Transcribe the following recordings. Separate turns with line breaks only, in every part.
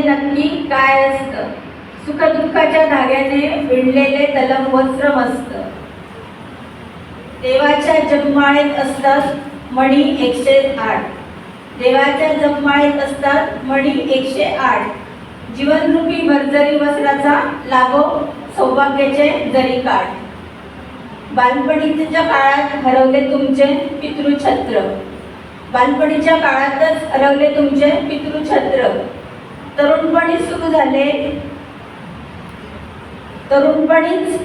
नक्की काय असतं? सुखदुःखाच्या धाग्याने विणलेले तलम वस्त्र मस्त. देवाच्या जपमाळेत असतात मणी 108. देवाच्या जपमाळेत असतात मणी 108. जीवनरूपी भरजरी वस्त्राचा लाभो सौभाग्याचे जरी काठ. बालपणीच्या काळात हरवले तुमचे पितृछत्र. बालपणीच्या काळातच हरवले तुमचे पितृछत्र. तरुणपणी सुरू झाले तरुणपणीच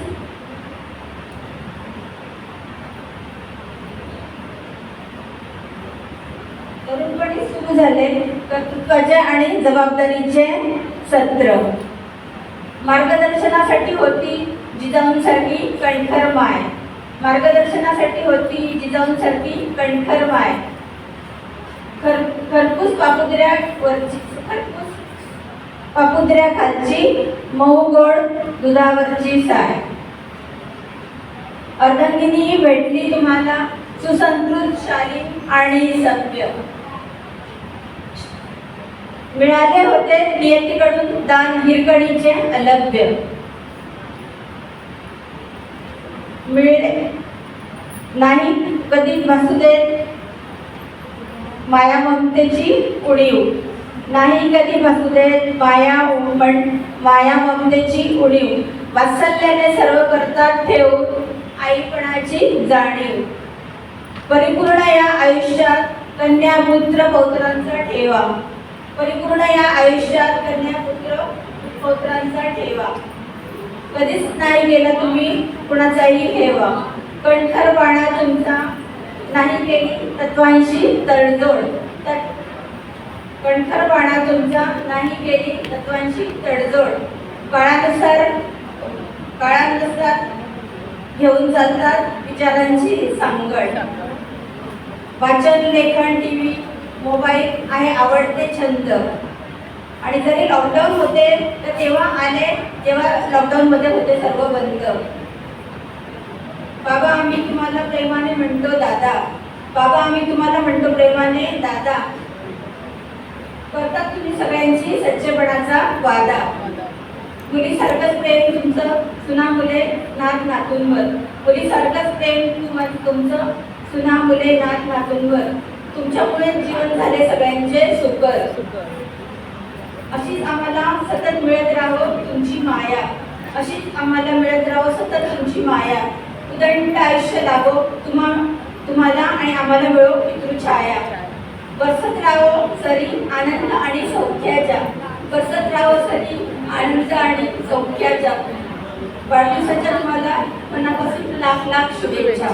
सुरू झाले कर्तृत्वाचे आणि जबाबदारीचे सत्र. मार्गदर्शनासाठी होती जिजाऊंसारखी कणखर माय. मार्गदर्शनासाठी होती जिजाऊंसारखी कणखर माय. खरपूस पापुद्र्या खालची मऊ गोड दुधावरची साय. अर्धांगिनी भेटली तुम्हाला सुसंस्कृत शालीन आणि सभ्य. मिळाले होते नियतीकडून दान हिरकणीचे अलभ्य. मिळले नाही कधी भासुदेत माया ममतेची उणीव. नाही कधी भासुदेत माया ममतेची उणीव. वात्सल्याने सर्व करतात ठेव आईपणाची जाणीव. परिपूर्ण या आयुष्यात कन्या पुत्र पौत्रांचा ठेवा. परिपूर्ण या आयुष्यात कन्या पुत्र पौत्रांचा ठेवा. कधीच नाही गेला तुम्ही कुणाचाही हेवा. कणखरपणा तुमचा नाही केली तत्वांशी तडजोड. कणखरपणा तुमचा नाही केली तत्वांशी तडजोड. काळानुसार घेऊन चालतात विचारांची सांगड. वाचन लेखन टीव्ही मोबाईल आहे आवडते छंद. आणि जरी लॉकडाऊन होते तर तेव्हा आले जेव्हा लॉकडाऊन मध्ये होते सर्व बंद. बाबा आम्ही तुम्हाला प्रेमाने म्हणतो दादा. बाबा आम्ही तुम्हाला म्हणतो प्रेमाने दादा. करतात तुम्ही सगळ्यांची सच्चेपणाचा वादा. मुलीसारखंच प्रेम तुमचं सुना मुले नात नातूंवर. मुलीसारखंच प्रेम तुमचं सुना मुले नात नातूंवर. तुमच्यामुळे जीवन झाले सगळ्यांचे सुकर. अशीच आम्हाला सतत मिळत राहो तुमची माया. अशीच आम्हाला मिळत राहो सतत तुमची माया. उदंड आयुष्य लाभो तुम्हाला आणि आम्हाला मिळो पितृछाया. बरसत राहो सरी आनंद आणि सौख्याच्या. बरसत राहो सरी आनंद आणि सौख्याच्या. वाढदिवसाच्या तुम्हाला मनापासून लाख लाख शुभेच्छा.